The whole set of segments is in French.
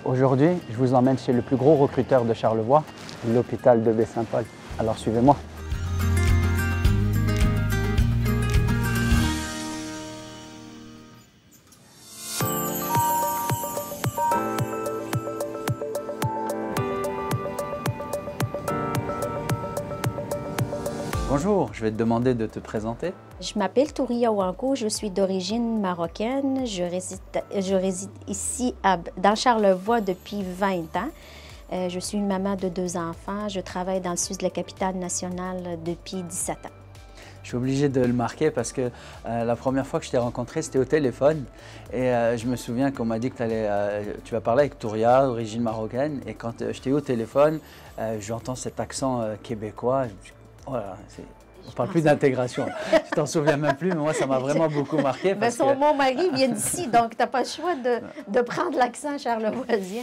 Aujourd'hui, je vous emmène chez le plus gros recruteur de Charlevoix, l'hôpital de Baie-Saint-Paul. Alors suivez-moi. Bonjour, je vais te demander de te présenter. Je m'appelle Touria Wanko, je suis d'origine marocaine. Je réside ici dans Charlevoix depuis 20 ans. Je suis une maman de 2 enfants. Je travaille dans le sud de la capitale nationale depuis 17 ans. Je suis obligé de le marquer parce que la première fois que je t'ai rencontré, c'était au téléphone. Et je me souviens qu'on m'a dit que tu vas parler avec Touria, d'origine marocaine. Et quand je t'ai eu au téléphone, j'entends cet accent québécois. Voilà, on ne parle plus d'intégration. Tu t'en souviens même plus, mais moi, ça m'a vraiment beaucoup marqué. Parce que... Mon mari vient d'ici, donc tu n'as pas le choix de prendre l'accent charlevoisien.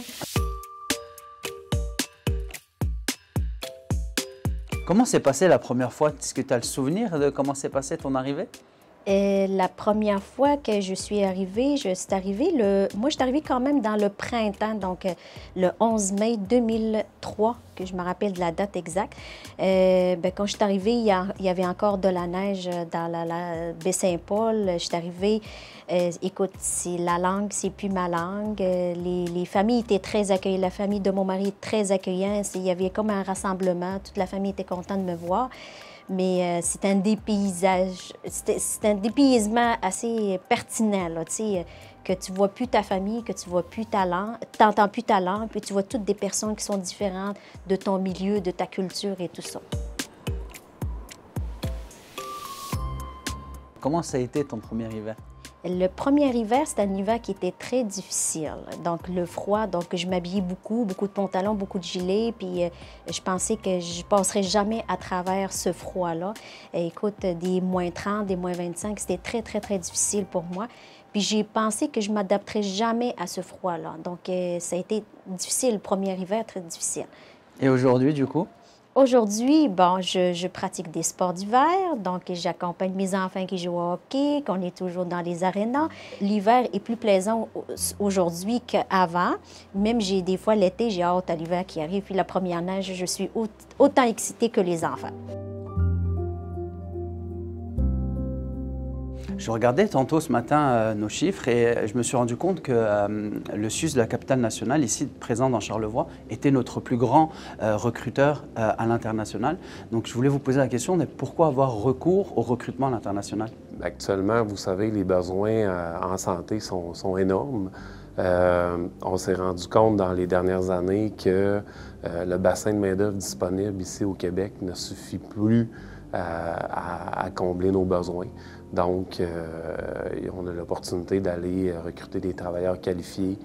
Comment s'est passé la première fois? Est-ce que tu as le souvenir de comment s'est passée ton arrivée? La première fois que je suis arrivée, moi, je suis arrivée quand même dans le printemps, donc le 11 mai 2003, que je me rappelle de la date exacte. Quand je suis arrivée, il y avait encore de la neige dans la Baie-Saint-Paul. Je suis arrivée, écoute, la langue, c'est plus ma langue. Les familles étaient très accueillantes. La famille de mon mari est très accueillante. Il y avait comme un rassemblement. Toute la famille était contente de me voir. Mais c'est un dépaysement assez pertinent, là, que tu vois plus ta famille, que tu vois plus ta langue, t'entends plus ta langue, puis tu vois toutes des personnes qui sont différentes de ton milieu, de ta culture et tout ça. Comment ça a été ton premier hiver? Le premier hiver, c'était un hiver qui était très difficile. Donc, le froid, donc je m'habillais beaucoup de pantalons, beaucoup de gilets, puis je pensais que je passerais jamais à travers ce froid-là. Écoute, des moins 30, des moins 25, c'était très, très, très difficile pour moi. Puis j'ai pensé que je ne m'adapterais jamais à ce froid-là. Donc, ça a été difficile, le premier hiver, très difficile. Et aujourd'hui, du coup? Aujourd'hui, bon, je pratique des sports d'hiver, donc j'accompagne mes enfants qui jouent au hockey, qu'on est toujours dans les arénas. L'hiver est plus plaisant aujourd'hui qu'avant. Même des fois l'été, j'ai hâte à l'hiver qui arrive. Puis la première neige, je suis autant excitée que les enfants. Je regardais tantôt ce matin nos chiffres et je me suis rendu compte que le SUS de la capitale nationale, ici présent dans Charlevoix, était notre plus grand recruteur à l'international. Donc je voulais vous poser la question, mais pourquoi avoir recours au recrutement à l'international? Actuellement, vous savez, les besoins en santé sont énormes. On s'est rendu compte dans les dernières années que le bassin de main-d'œuvre disponible ici au Québec ne suffit plus à combler nos besoins. Donc, on a l'opportunité d'aller recruter des travailleurs qualifiés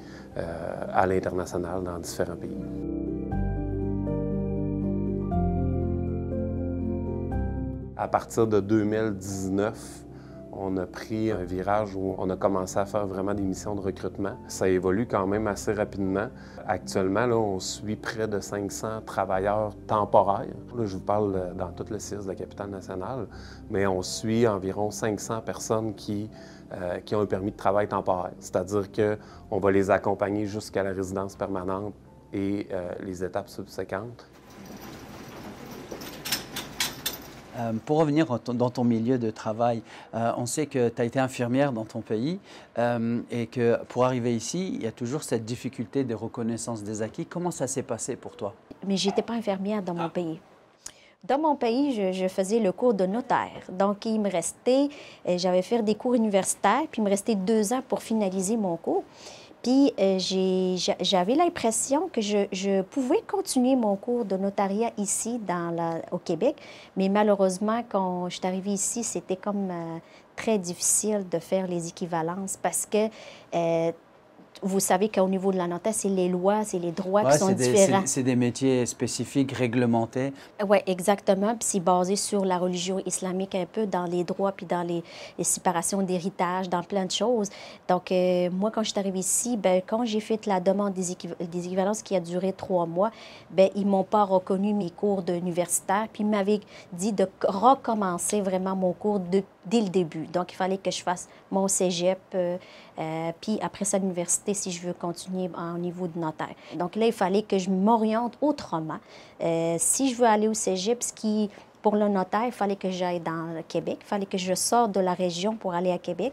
à l'international dans différents pays. À partir de 2019, on a pris un virage où on a commencé à faire vraiment des missions de recrutement. Ça évolue quand même assez rapidement. Actuellement, là, on suit près de 500 travailleurs temporaires. Là, je vous parle dans tout le CIS de la capitale nationale, mais on suit environ 500 personnes qui ont un permis de travail temporaire. C'est-à-dire qu'on va les accompagner jusqu'à la résidence permanente et les étapes subséquentes. Pour revenir dans ton milieu de travail, on sait que tu as été infirmière dans ton pays et que pour arriver ici, il y a toujours cette difficulté de reconnaissance des acquis. Comment ça s'est passé pour toi? Mais je n'étais pas infirmière dans mon pays. Dans mon pays, je faisais le cours de notaire. Donc, il me restait, j'avais fait des cours universitaires, puis il me restait 2 ans pour finaliser mon cours. Puis j'avais l'impression que je pouvais continuer mon cours de notariat ici au Québec, mais malheureusement, quand je suis arrivée ici, c'était comme très difficile de faire les équivalences parce que vous savez qu'au niveau de la notaire, c'est les lois, c'est les droits qui sont différents. C'est des métiers spécifiques, réglementés. Oui, exactement. Puis c'est basé sur la religion islamique un peu, dans les droits, puis dans les séparations d'héritage, dans plein de choses. Donc, moi, quand je suis arrivée ici, bien, quand j'ai fait la demande des équivalences qui a duré 3 mois, bien, ils ne m'ont pas reconnu mes cours d'universitaire, puis ils m'avaient dit de recommencer vraiment mon cours dès le début. Donc, il fallait que je fasse mon cégep, puis après ça, l'université, si je veux continuer au niveau de notaire. Donc là, il fallait que je m'oriente autrement. Si je veux aller au cégep, pour le notaire, il fallait que j'aille dans le Québec. Il fallait que je sorte de la région pour aller à Québec,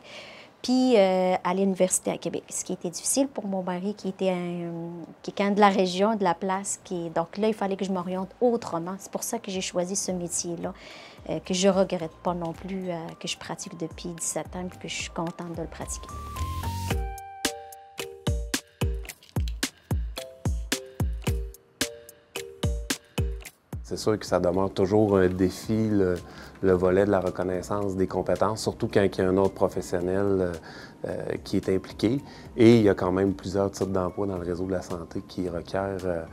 puis à l'université à Québec, ce qui était difficile pour mon mari qui était quelqu'un de la région, de la place. Donc là, il fallait que je m'oriente autrement. C'est pour ça que j'ai choisi ce métier-là, que je ne regrette pas non plus, que je pratique depuis 17 ans et que je suis contente de le pratiquer. C'est sûr que ça demeure toujours un défi, le volet de la reconnaissance des compétences, surtout quand il y a un autre professionnel qui est impliqué. Et il y a quand même plusieurs types d'emplois dans le réseau de la santé qui requièrent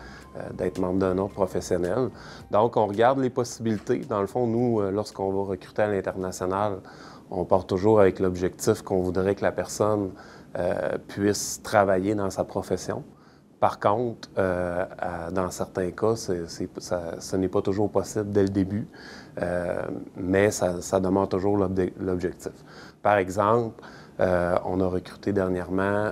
d'être membre d'un autre professionnel. Donc, on regarde les possibilités. Dans le fond, nous, lorsqu'on va recruter à l'international, on part toujours avec l'objectif qu'on voudrait que la personne puisse travailler dans sa profession. Par contre, dans certains cas, ce n'est pas toujours possible dès le début, mais ça demeure toujours l'objectif. Par exemple, on a recruté dernièrement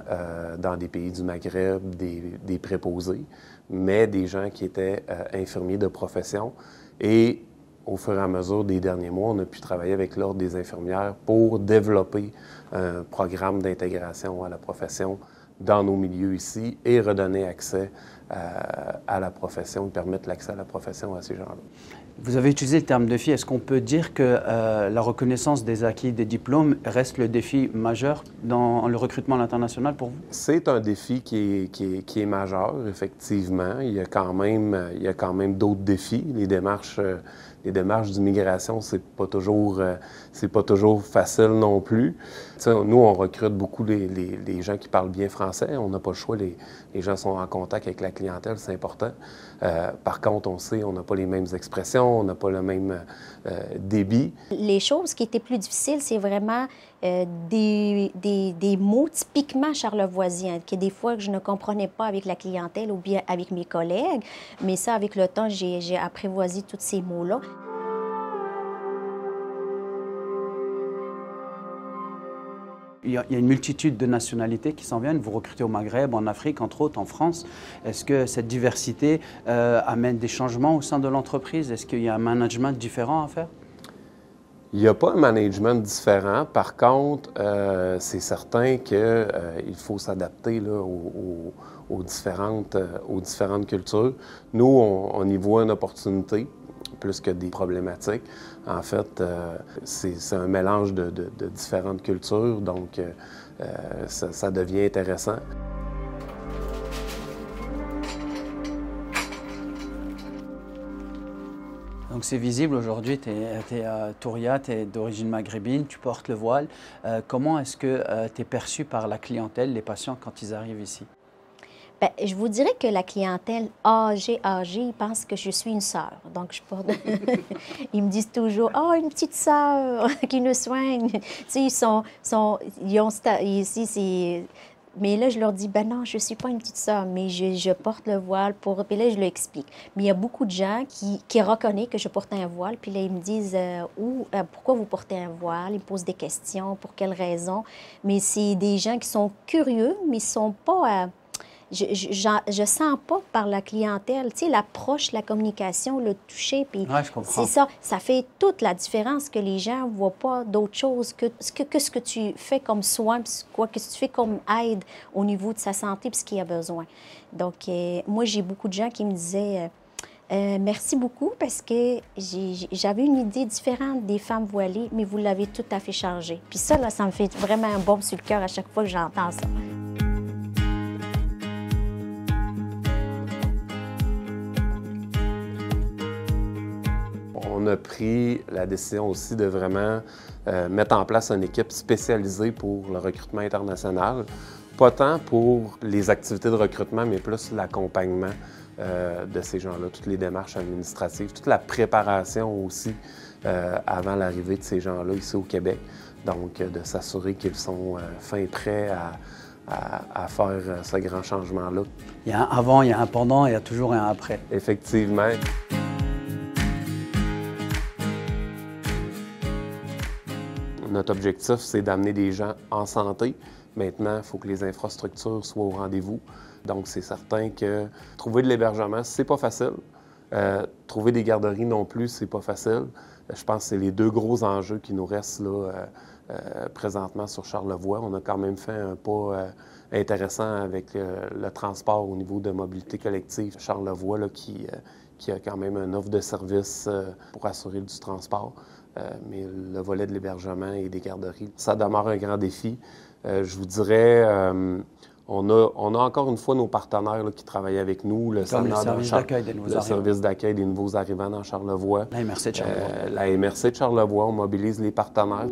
dans des pays du Maghreb des préposés, mais des gens qui étaient infirmiers de profession. Et au fur et à mesure des derniers mois, on a pu travailler avec l'Ordre des infirmières pour développer un programme d'intégration à la profession dans nos milieux ici et redonner accès à la profession, permettre l'accès à la profession à ces gens-là. Vous avez utilisé le terme défi. Est-ce qu'on peut dire que la reconnaissance des acquis des diplômes reste le défi majeur dans le recrutement à l'international pour vous? C'est un défi qui est majeur, effectivement. Il y a quand même d'autres défis. Les démarches d'immigration, c'est pas toujours facile non plus. T'sais, nous, on recrute beaucoup les gens qui parlent bien français. On n'a pas le choix. Les gens sont en contact avec la clientèle, c'est important. Par contre, on sait, on n'a pas les mêmes expressions, on n'a pas le même débit. Les choses qui étaient plus difficiles, c'est vraiment des mots typiquement charlevoisiens, que des fois que je ne comprenais pas avec la clientèle ou bien avec mes collègues. Mais ça, avec le temps, j'ai apprivoisé tous ces mots-là. Il y a une multitude de nationalités qui s'en viennent. Vous recrutez au Maghreb, en Afrique, entre autres, en France. Est-ce que cette diversité amène des changements au sein de l'entreprise? Est-ce qu'il y a un management différent à faire? Il n'y a pas un management différent. Par contre, c'est certain qu'il faut s'adapter aux différentes cultures. Nous, on y voit une opportunité plus que des problématiques. En fait, c'est un mélange de différentes cultures, donc ça devient intéressant. Donc c'est visible aujourd'hui, tu es Touria, tu es d'origine maghrébine, tu portes le voile. Comment est-ce que tu es perçue par la clientèle, les patients, quand ils arrivent ici? Bien, je vous dirais que la clientèle âgée, ils pensent que je suis une sœur. Donc, je porte... Ils me disent toujours « Ah, une petite sœur qui nous soigne. » Tu sais, ici, c'est... Mais là, je leur dis, ben non, je ne suis pas une petite sœur, mais je porte le voile pour... Puis là, je l'explique. Mais il y a beaucoup de gens qui reconnaissent que je porte un voile, puis là, ils me disent, pourquoi vous portez un voile? Ils me posent des questions, pour quelles raisons? Mais c'est des gens qui sont curieux, mais ils ne sont pas... Je sens pas par la clientèle, tu sais, l'approche, la communication, le toucher, puis je comprends. C'est ça fait toute la différence que les gens ne voient pas d'autre chose que ce que tu fais comme soin, que tu fais comme aide au niveau de sa santé, puis ce qu'il a besoin. Donc, moi, j'ai beaucoup de gens qui me disaient merci beaucoup parce que j'avais une idée différente des femmes voilées, mais vous l'avez tout à fait changée. Puis ça, là, ça me fait vraiment un baume sur le cœur à chaque fois que j'entends ça. On a pris la décision aussi de vraiment mettre en place une équipe spécialisée pour le recrutement international. Pas tant pour les activités de recrutement, mais plus l'accompagnement de ces gens-là, toutes les démarches administratives, toute la préparation aussi avant l'arrivée de ces gens-là ici au Québec. Donc, de s'assurer qu'ils sont fin prêts à faire ce grand changement-là. Il y a un avant, il y a un pendant, il y a toujours un après. Effectivement. Notre objectif, c'est d'amener des gens en santé. Maintenant, il faut que les infrastructures soient au rendez-vous. Donc, c'est certain que trouver de l'hébergement, c'est pas facile. Trouver des garderies non plus, c'est pas facile. Je pense que c'est les deux gros enjeux qui nous restent là, présentement sur Charlevoix. On a quand même fait un pas intéressant avec le transport au niveau de mobilité collective. Charlevoix, là, qui a quand même une offre de service pour assurer du transport. Mais le volet de l'hébergement et des garderies, ça demeure un grand défi. Je vous dirais, on a encore une fois nos partenaires là, qui travaillent avec nous. Le service d'accueil des nouveaux arrivants. Le service d'accueil des nouveaux arrivants dans Charlevoix. La MRC de Charlevoix. La MRC de Charlevoix, on mobilise les partenaires.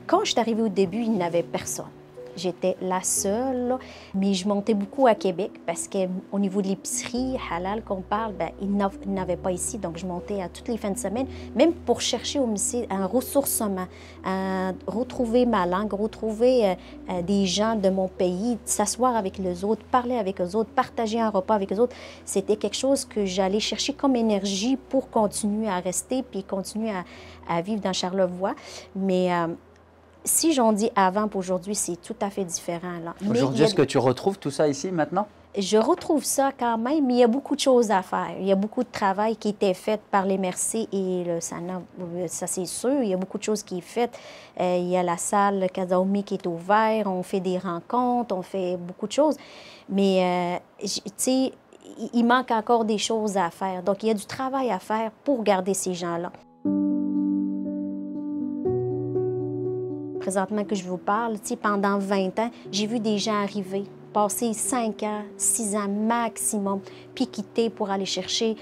Quand je suis arrivée au début, il n'y avait personne. J'étais la seule, mais je montais beaucoup à Québec parce qu'au niveau de l'épicerie halal qu'on parle, bien, il n'avait pas ici. Donc, je montais à toutes les fins de semaine, même pour chercher un ressourcement, retrouver ma langue, retrouver des gens de mon pays, s'asseoir avec les autres, parler avec eux autres, partager un repas avec eux autres. C'était quelque chose que j'allais chercher comme énergie pour continuer à rester puis continuer à vivre dans Charlevoix. Mais si j'en dis avant pour aujourd'hui, c'est tout à fait différent. Aujourd'hui, est-ce que tu retrouves tout ça ici maintenant? Je retrouve ça quand même, mais il y a beaucoup de choses à faire. Il y a beaucoup de travail qui était fait par les MRC et le SANA, ça c'est sûr. Il y a beaucoup de choses qui est faites. Il y a la salle Kazaomi qui est ouverte, on fait des rencontres, on fait beaucoup de choses. Mais, tu sais, il manque encore des choses à faire. Donc, il y a du travail à faire pour garder ces gens-là. Présentement que je vous parle, pendant 20 ans, j'ai vu des gens arriver, passer 5 ans, 6 ans maximum, puis quitter pour aller chercher,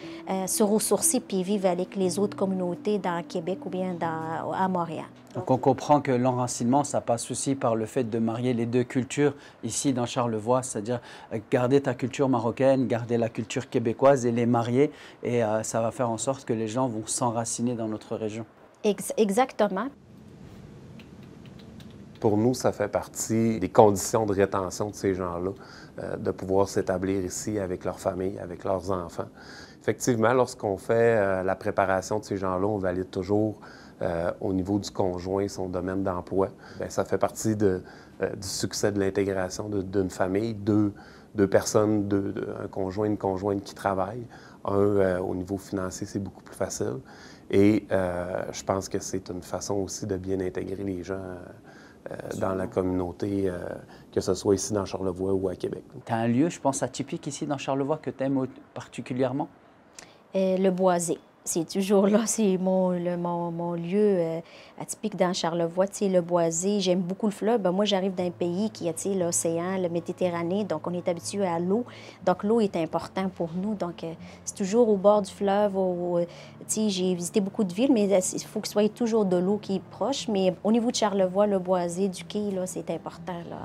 se ressourcer, puis vivre avec les autres communautés dans Québec ou bien à Montréal. Donc on comprend que l'enracinement, ça passe aussi par le fait de marier les deux cultures ici dans Charlevoix, c'est-à-dire garder ta culture marocaine, garder la culture québécoise et les marier, et ça va faire en sorte que les gens vont s'enraciner dans notre région. Exactement. Pour nous, ça fait partie des conditions de rétention de ces gens-là, de pouvoir s'établir ici avec leur famille, avec leurs enfants. Effectivement, lorsqu'on fait la préparation de ces gens-là, on valide toujours au niveau du conjoint son domaine d'emploi. Bien, ça fait partie du succès de l'intégration d'une famille, deux personnes, un conjoint, une conjointe qui travaillent. Au niveau financier, c'est beaucoup plus facile. Et je pense que c'est une façon aussi de bien intégrer les gens dans la communauté, que ce soit ici dans Charlevoix ou à Québec. Tu as un lieu, je pense, atypique ici dans Charlevoix que tu aimes particulièrement? Le Boisé. C'est toujours là, c'est mon lieu atypique dans Charlevoix, le Boisé. J'aime beaucoup le fleuve. Ben, moi, j'arrive d'un pays qui a l'océan, le Méditerranée, donc on est habitué à l'eau. Donc l'eau est important pour nous. Donc c'est toujours au bord du fleuve. J'ai visité beaucoup de villes, mais il faut qu'il soit toujours de l'eau qui est proche. Mais au niveau de Charlevoix, le Boisé, du quai, c'est important, là.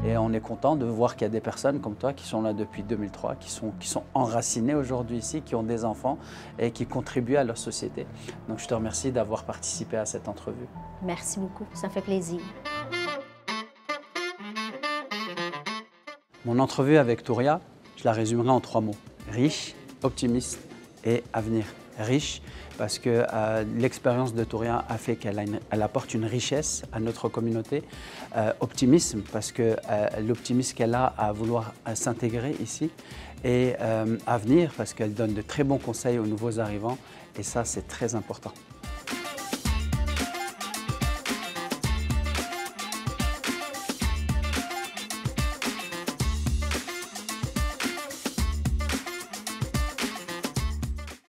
Et on est content de voir qu'il y a des personnes comme toi qui sont là depuis 2003, qui sont enracinées aujourd'hui ici, qui ont des enfants et qui contribuent à leur société. Donc je te remercie d'avoir participé à cette entrevue. Merci beaucoup, ça fait plaisir. Mon entrevue avec Touria, je la résumerai en 3 mots. Riche, optimiste et avenir. Riche parce que l'expérience de Touria a fait qu'elle apporte une richesse à notre communauté. Optimisme parce que l'optimisme qu'elle a à vouloir s'intégrer ici. Et avenir parce qu'elle donne de très bons conseils aux nouveaux arrivants. Et ça, c'est très important.